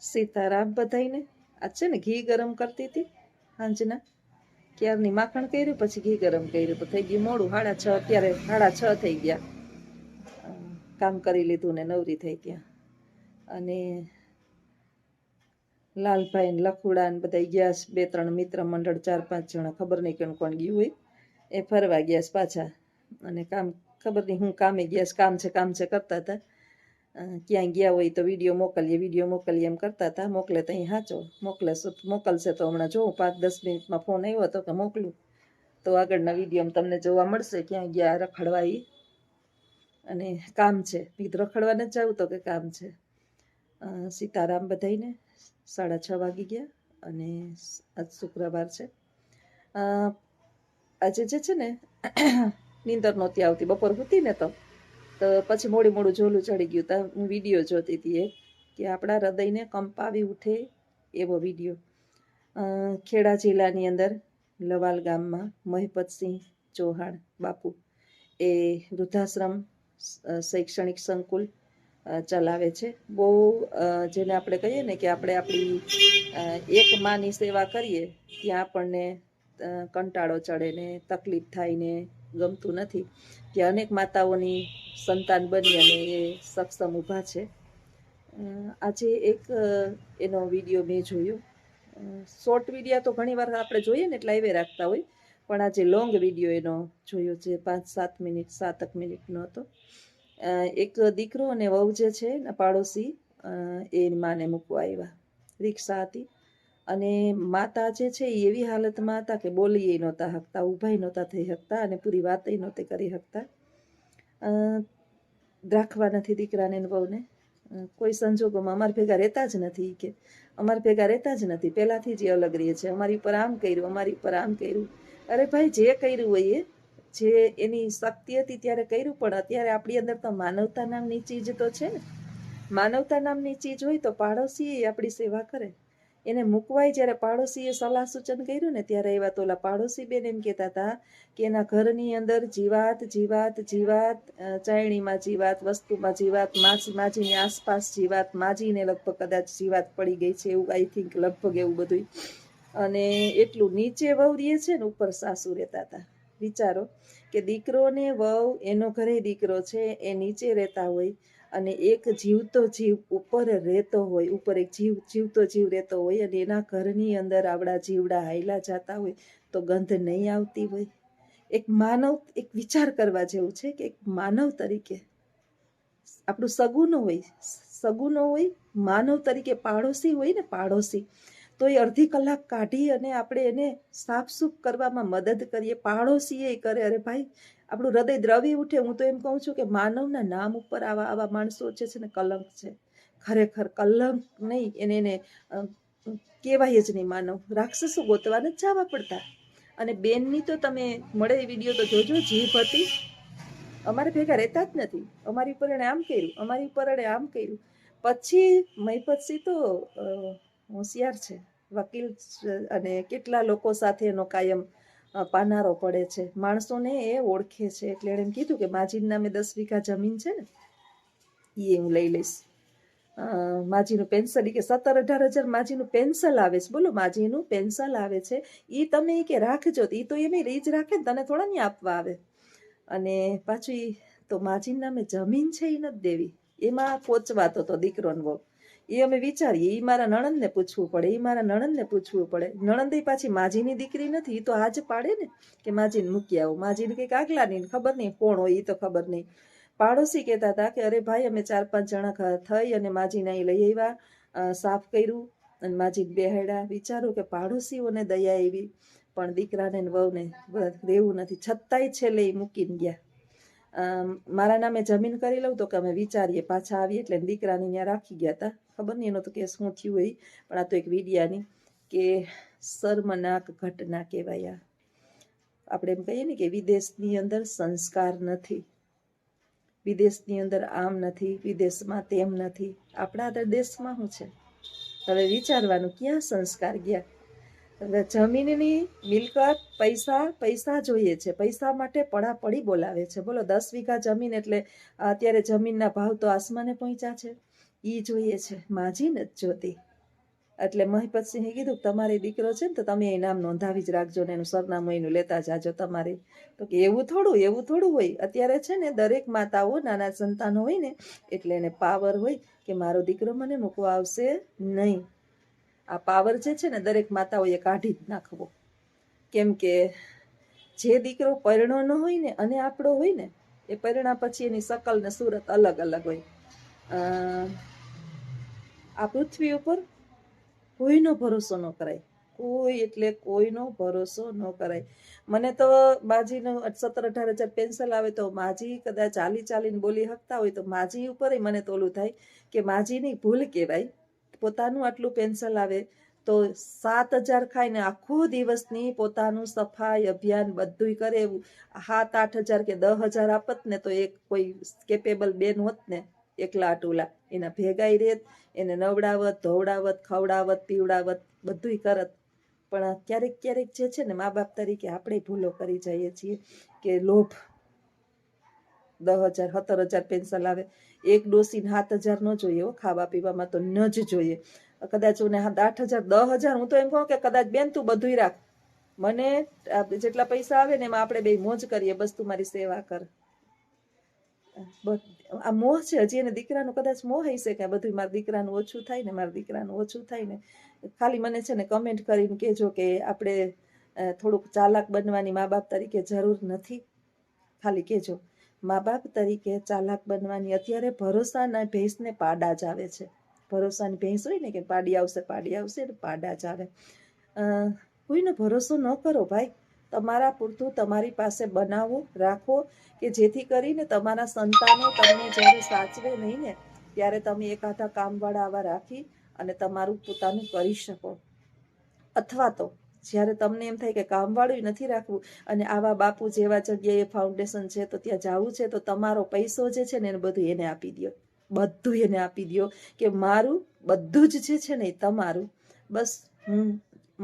સીતારામ બધાઈને. આજ છે ને ઘી ગરમ કરતી હતી સાંજના, ક્યારની માખણ કર્યું પછી ઘી ગરમ કર્યું તો થઈ ગયું મોડું, 6:30. અત્યારે 6:30 થઈ ગયા. કામ કરી લીધું ને નવરી થઈ ગયા. અને લાલભાઈ ને લખુડા ને બધા ગયા, 2-3 મિત્ર મંડળ, 4-5 જણા, ખબર નહીં કોણ ગયું હોય, એ ફરવા ગયા પાછા. અને કામ ખબર નહીં હું કામે ગયા, કામ છે કરતા હતા. ક્યાંય ગયા હોય તો વિડીયો મોકલીએ એમ કરતા હતા. મોકલે તો અહીં સાચો મોકલશે તો હમણાં જોઉં, 5-10 મિનિટમાં ફોન આવ્યો હતો કે મોકલું તો આગળના વિડીયો તમને જોવા મળશે ક્યાં ગયા રખડવા એ. અને કામ છે, રખડવા નથી જવું તો કે કામ છે. સીતારામ બધાઈને. 6:30 વાગી ગયા અને આજ શુક્રવાર છે. આજે જે છે ને નીંદર નહોતી આવતી, બપોર હતી ને તો પછી મોડું ઝોલું ચડી ગયું. તા હું વિડીયો જોતી હતી એક, કે આપણા હૃદયને કંપાવી ઉઠે એવો વિડીયો. ખેડા જિલ્લાની અંદર લવાલ ગામમાં મહિપતસિંહ ચૌહાણ બાપુ એ વૃદ્ધાશ્રમ શૈક્ષણિક સંકુલ ચલાવે છે. બહુ જેને આપણે કહીએ ને કે આપણે આપણી એક માની સેવા કરીએ ત્યાં આપણને કંટાળો ચડે ને તકલીફ થાય ને ગમતું નથી. ત્યાં અનેક માતાઓની સંતાન બની અને એ સક્ષમ ઊભા છે. આજે એક એનો વિડીયો મેં જોયો. શોર્ટ વિડીયો તો ઘણીવાર આપણે જોઈએ ને એટલે લાઈવે રાખતા હોય, પણ આજે લોંગ વિડીયો એનો જોયો છે, 5-7 મિનિટ 7 મિનિટનો હતો. એક દીકરો અને વહુ જે છે ને પાડોશી, એની માને મૂકવા આવ્યા. રિક્ષા હતી અને માતા જે છે એ એવી હાલતમાં હતા કે બોલી નહોતા શકતા, ઊભાઈ નહોતા થઈ શકતા અને પૂરી વાત નહોતી કરી શકતા. રાખવા નથી દીકરાને ને વહુને. કોઈ સંજોગોમાં અમારી ભેગા રહેતા જ નથી, કે અમારી ભેગા રહેતા જ નથી, પહેલાંથી જ અલગ રહે છે, અમારી ઉપર આમ કર્યું, અમારી ઉપર આમ કર્યું. અરે ભાઈ, જે કર્યું હોય એ, જે એની શક્તિ હતી ત્યારે કર્યું, પણ અત્યારે આપણી અંદર તો માનવતા નામની ચીજ તો છે ને. માનવતા નામની ચીજ હોય તો પાડોશી આપણી સેવા કરે. એને મૂકવાય જ્યારે પાડોશીએ સલાહ સૂચન કર્યું ને ત્યારે એવા તો ઓલા પાડોશી બેન એમ કહેતા હતા કે એના ઘરની અંદર જીવાત, ચાયણીમાં જીવાત, વસ્તુમાં જીવાત, માજીની આસપાસ જીવાત, માજીને લગભગ કદાચ જીવાત પડી ગઈ છે એવું, આઈ થિંક, લગભગ એવું બધું. અને એટલું નીચે વહુ રહે છે ને ઉપર સાસુ રહેતા હતા. વિચારો કે દીકરો ને વહુ, એનો ઘરે દીકરો છે એ નીચે રહેતા હોય અને એક જીવતો જીવ ઉપર રહેતો હોય, ઉપર એક જીવતો જીવ રહેતો હોય અને એના ઘરની અંદર આવડા જીવડા હાયલા જતા હોય તો ગંધ નહીં આવતી હોય? એક વિચાર કરવા જેવું છે કે એક માનવ તરીકે આપણું સગું ન હોય, માનવ તરીકે પાડોશી હોય ને, પાડોશી, તો એ અડધી કલાક કાઢી અને આપણે એને સાફસૂફ કરવામાં મદદ કરીએ. પાડોશી એ કરે. અરે ભાઈ, આપણું હૃદય દ્રવી ઉઠે. હું તો એમ કહું છું કે માનવના નામ ઉપર આવા માણસો છે ને કલંક છે, ખરેખર કલંક નહીં. એને કહેવાય જ નહીં માનવ. રાક્ષસો ગોતવા જ જવા પડતા. અને બેનની તો તમે મળે વિડીયો તો જોજો, જીભ હતી. અમારે ભેગા રહેતા જ નથી, અમારી ઉપર એણે આમ કર્યું, અમારી ઉપર એણે આમ કર્યું. પછી મહિપતસિંહ તો હોશિયાર છે, વકીલ, અને કેટલા લોકો સાથે એનો કાયમ પાનારો પડે છે, માણસોને એ ઓળખે છે. એટલે એણે એમ કીધું કે માજીના નામે 10 વીઘા જમીન છે ને એ હું લઈ લઈશ. માજીનું પેન્શન, કે 17-18 હજાર માજીનું પેન્શન આવે છે. બોલો, માજીનું પેન્શન આવે છે, એ તમે કે રાખજો. એ તો એમ રીજ રાખે ને, તને થોડા નહીં આપવા આવે. અને પાછી તો માજીના નામે જમીન છે એ નથી દેવી. એમાં પોચવાતો તો દીકરો ને વહુ. એ અમે વિચારીએ, એ મારા નણંદને પૂછવું પડે, નણંદ પાછી માજીની દીકરી નથી. એ તો આજ પાડે ને કે માજીને મૂકી આવો. માજીને કંઈક આગલા નહીં, ખબર નહીં કોણ હોય, એ તો ખબર નહીં. પાડોશી કહેતા હતા કે અરે ભાઈ, અમે 4-5 જણા થઈ અને માજીને અહીં લઈ આવ્યા, સાફ કર્યું અને માજીને બેહાડ્યા. વિચારો કે પાડોશીઓને દયા એવી, પણ દીકરાને વહુને રહેવું નથી, છતાંય છેલ્લે એ મૂકીને ગયા. મારા નામે જમીન કરી લઉં તો કે અમે વિચારીએ, પાછા આવીએ. એટલે દીકરાને ત્યાં રાખી ગયા હતા. ખબર નહીં એનો તો કેસ શું થયું હોય, પણ આ તો એક વિડિયાની કે શર્મનાક ઘટના કહેવાય. આપણે એમ કહીએ ને કે વિદેશની અંદર સંસ્કાર નથી, વિદેશની અંદર આમ નથી, વિદેશમાં તેમ નથી. આપણા દેશમાં શું છે? હવે વિચારવાનું, ક્યાં સંસ્કાર ગયા? હવે જમીનની મિલકત, પૈસા જોઈએ છે, પૈસા માટે પડાપડી બોલાવે છે. બોલો, 10 વીઘા જમીન એટલે અત્યારે જમીનના ભાવ તો આસમાને પહોંચ્યા છે. એ જોઈએ છે, માજી નથી જોતી. એટલે મહિપતસિંહે કીધું કે તમારે દીકરો છે ને તો તમે એ નામ નોંધાવી જ રાખજો ને એનું સરનામું એનું લેતા જાજો તમારે. તો કે એવું થોડું હોય. અત્યારે છે ને દરેક માતાઓ નાના સંતાનો હોય ને એટલે એને પાવર હોય કે મારો દીકરો મને મૂકવા આવશે નહીં. આ પાવર જે છે ને દરેક માતાઓએ કાઢી જ નાખવો. કેમ કે જે દીકરો પરણો ન હોય ને અને આપણો હોય ને એ પરણા પછી એની શકલ ને સુરત અલગ અલગ હોય. આ પૃથ્વી ઉપર કોઈનો ભરોસો ન કરાય, કોઈ એટલે કોઈનો ભરોસો ન કરાય. મને તો માજીનું 17-18 હજાર પેન્શન આવે તો માજી કદાચ ચાલીને બોલી શકતા હોય તો માજી ઉપર મને તો ઓલું થાય કે માજીની ભૂલ કહેવાય. પોતાનું આટલું પેન્શન આવે તો 7,000 ખાઈને આખો દિવસની પોતાનું સફાઈ અભિયાન બધું કરે એવું 7-8 હજાર કે 10,000 આપત ને તો એક કોઈ કેપેબલ બેન હોત ને એકલા આટુલા એના ભેગાઈ રેત, એને નવડાવત, ધોવડાવત, ખવડાવત, પીવડાવત બધુંય કરત. પણ ક્યારેક જે છે ને મા બાપ તરીકે આપણે ભૂલો કરી જઈએ છીએ કે લોભ. 10,000 17,000 પેન્શન આવે, એક ડોસીને 7,000 ન જોઈએ ખાવા પીવામાં તો ન જ જોઈએ. કદાચ 8,000 10,000 હું તો એમ કહું કે કદાચ બેન તું બધુંય રાખ, મને જેટલા પૈસા આવે ને એમાં આપણે બે મોજ કરીએ, બસ તું મારી સેવા કર. આ મોહ છે હજી એને દીકરાનું કદાચ મોહ હશે કે બધું મારા દીકરાનું ઓછું થાય ને ખાલી મને છે ને કમેન્ટ કરીને કહેજો કે આપણે થોડુંક ચાલાક બનવાની મા બાપ તરીકે જરૂર નથી. ખાલી કહેજો મા બાપ તરીકે ચાલાક બનવાની. અત્યારે ભરોસાના ભેંસને પાડા જ આવે છે. ભરોસાની ભેંસ હોય ને કે પાડી આવશે પાડા જ આવે. કોઈનો ભરોસો ન કરો ભાઈ. તમારા પૂરતું તમારી પાસે બનાવો, રાખો કે જેથી કરીને તમારા સંતાનો તમને જ્યારે સાચવે નહીં ને ત્યારે તમે એકાદા કામવાળા આવા રાખી અને તમારું પોતાનું કરી શકો. અથવા તો જ્યારે તમને એમ થાય કે કામવાળું નથી રાખવું અને આવા બાપુ જેવા જગ્યાએ ફાઉન્ડેશન છે તો ત્યાં જવું છે તો તમારો પૈસો જે છે ને એને બધું એને આપી દો. બધું એને આપી દો કે મારું બધું જ જે છે ને એ તમારું. બસ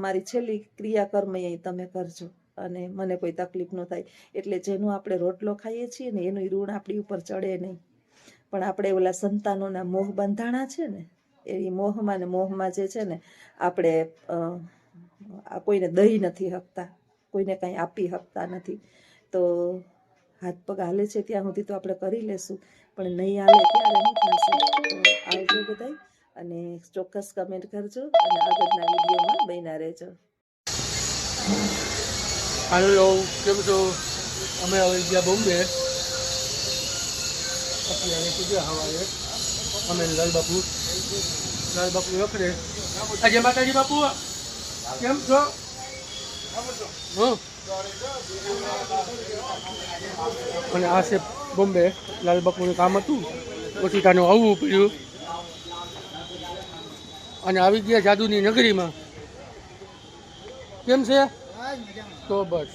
મારી છેલ્લી ક્રિયાકર્મ અહીં તમે કરજો અને મને કોઈ તકલીફ ન થાય. એટલે જેનું આપણે રોટલો ખાઈએ છીએ ને એનું ઋણ આપણી ઉપર ચડે નહીં. પણ આપણે ઓલા સંતાનોના મોહ બંધાણા છે ને એ મોહમાં જે છે ને આપણે કોઈને દઈ નથી શકતા, કોઈને કંઈ આપી શકતા નથી. તો હાથ પગ હાલે છે ત્યાં સુધી તો આપણે કરી લેશું, પણ નહીં હાલે ત્યારે શું થશે. તો આવજો બધાય અને ચોક્કસ કમેન્ટ કરજો અને આગળના વિડીયોમાં બન્યા રહેજો. હાલો, કેમ છો? અમે હવે ગયા બોમ્બે. અત્યારે કીધું હવારે અમે લાલ બાપુ રખડે. આજે માતાજી બાપુ કેમ છો? અને આ છે બોમ્બે. લાલ બાપુનું કામ હતું, ઓછીતાનું આવવું પડ્યું અને આવી ગયા જાદુની નગરીમાં. કેમ છે? તો બસ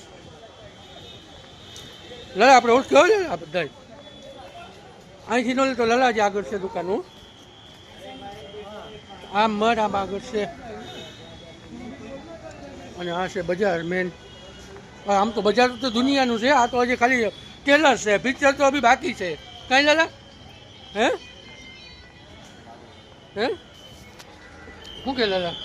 લલા આપણે ઓળખ્યો ને આ બધા અહીંથી ન લે તો લલા જ આગળ છે દુકાનું. આમ મર આમ આગળ છે અને આ છે બજાર મેન. આમ તો બજાર તો દુનિયાનું છે, આ તો હજી ખાલી ટેલર છે, પિક્ચર તો અભી બાકી છે. કઈ લલા હે શું કે લલા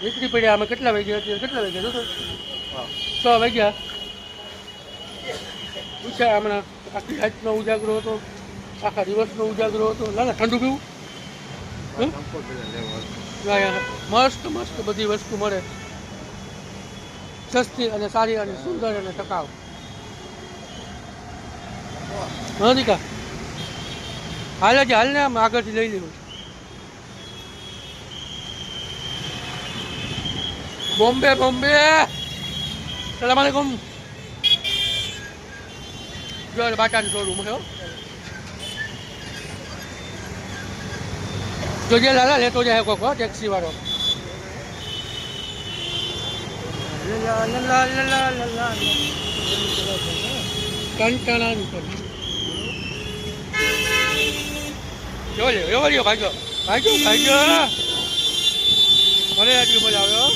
નીકળી પડ્યા. અમે કેટલા વાગ્યા અત્યારે? કેટલા વાગ્યા? 6 વાગ્યા. પૂછ્યા હમણાં આખી રાતનો ઉજાગરો હતો, આખા દિવસનો ઉજાગરો હતો. લાલા ઠંડુ પીવું? મસ્ત બધી વસ્તુ મળે, સસ્તી અને સારી અને સુંદર અને ટકાઉ. હા દીકા હાલ ને આમ આગળથી લઈ લીધું. બોમ્બે સલામ આલેકુમ. જો બાટાનું શોરૂમ છે. જોજે લાલા લેતો જાય કોક ટેક્સી વાળો. ભાગ્યો ભલે આટલી મજા આવ્યો.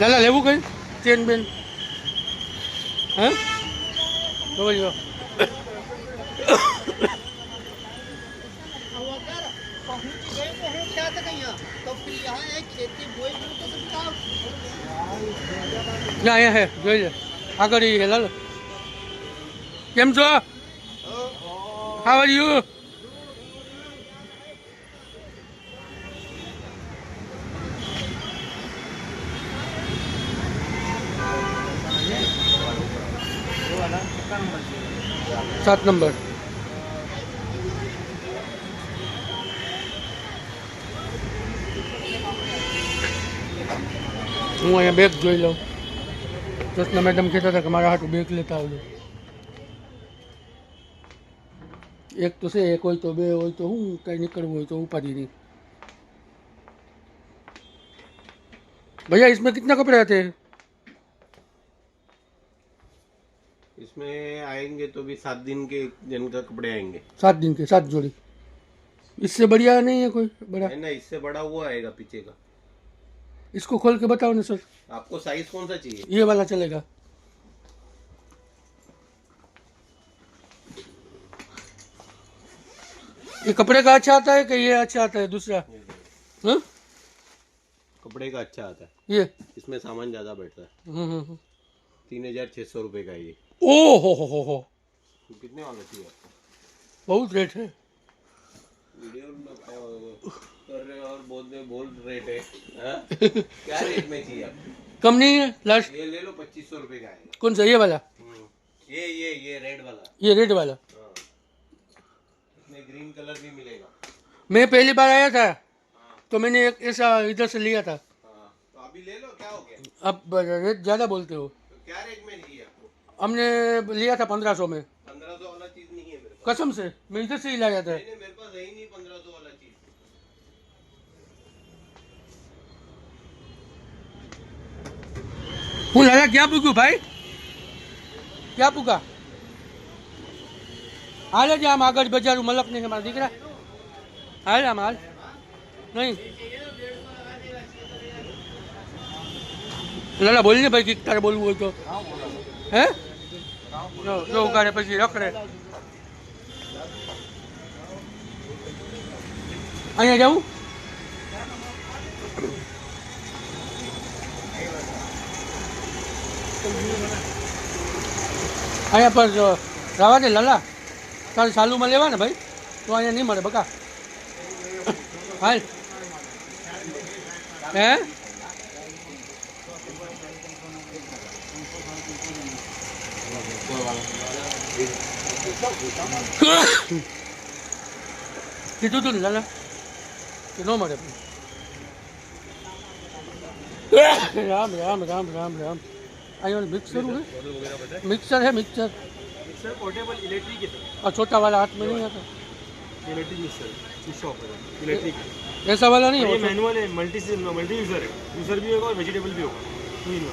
લાલા લેવું કઈ ચેન બેન હે બોલો ના અહીંયા હે જોઈ લે આગળ એ લાલો કેમ છો હાવ આર યુ सात नंबर हूँ अँ बेग जो लूँ कृष्ण मैडम कहता था कि मारा हाथ बेग लेता आवજો एक तो से एक हो तो बे हो तो हूँ कहीं निकलવું હોય तो उपाधि नहीं भैया इसमें कितना कपड़े आते हैं इसमें आएंगे तो भी 7 दिन के दिन का कपड़े आएंगे 7 दिन के 7 जोड़ी इससे बढ़िया नहीं है कोई बड़ा है ना इससे बड़ा हुआ आएगा पीछे का इसको खोल के बताओ ना सर आपको साइज कौन सा चाहिए ये वाला चलेगा ये कपड़े का अच्छा आता है कि ये अच्छा आता है दूसरा हाँ कपड़े का अच्छा आता है ये इसमें सामान ज्यादा बैठता है 3600 रुपए का ये ओ हो कितने वाला चाहिए आपको बहुत रेट है वीडियो में कर रहे हो और बोल रेट है हाँ? क्या रेट में चाहिए आपको कम नहीं है लास्ट ये ले लो 2500 रुपए का आएगा कौन सा ये वाला ये रेड वाला ये रेड वाला हाँ इसमें ग्रीन कलर भी मिलेगा मैं पहली बार आया था तो मैंने एक ऐसा इधर से लिया था हाँ तो अभी ले लो क्या हो गया अब रेट ज़्यादा बोलते हो तो क्या रेट में चाहिए आपको हमने लिया था 1500 में 1500 वाला चीज नहीं है मेरे पास कसम से मैं इधर से ही लाया था नहीं मेरे पास है ही नहीं 1500 वाला चीज હું લાલા ક્યાં પૂગ્યું ભાઈ ક્યાં પૂગા હાલે જ આમ આગળ બજારું મલક નહીં મારા દીકરા હાલ આમ હાલ નહીં લાલા બોલને ભાઈ કંઈક તારે બોલવું હોય તો હે જો ઉગાડે પછી રખડે અહીંયા જાઉં અહીંયા પર રવા દે લાલા તારે ચાલુમાં લેવા ને ભાઈ તો અહીંયા નહીં મળે બકા હાલ હે કીધું તું ને લાલા કે ન મળે રામ રામ રામ રામ રામ आयो मिक्सर है मिक्सर है मिक्सर पोर्टेबल इलेक्ट्रिक है और छोटा वाला हाथ में नहीं आता इलेक्ट्रिक मिक्सर इस शॉप है इलेक्ट्रिक ऐसा वाला नहीं ये होता मैनुअल है मल्टी यूजर है यूजर भी होगा और वेजिटेबल भी होगा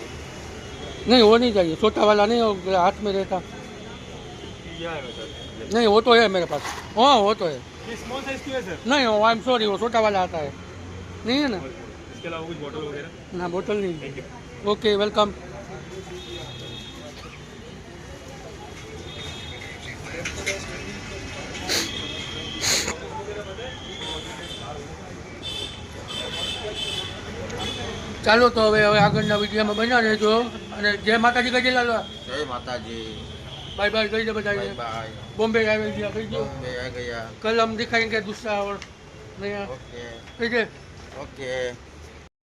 नहीं वो नहीं चाहिए छोटा वाला नहीं वो हाथ में रहता क्या है सर नहीं वो तो है मेरे पास हाँ वो तो है ये स्मॉल साइज की है सर नहीं वो आई एम सॉरी वो छोटा वाला आता है नहीं है ना इसके अलावा कुछ बॉटल वगैरह ना बोतल नहीं थैंक यू ओके वेलकम ચાલો તો હવે આગળના વિડીયોમાં બન્યા રહેજો અને જય માતાજી કહી દે લાલો जय माता जी બાય બાય કહી દે બધા बाय બોમ્બે આવી ગયા કહી દો बॉम्बे आ गया कल हम दिखाएंगे दूसरा और नया ओके કહી દે ओके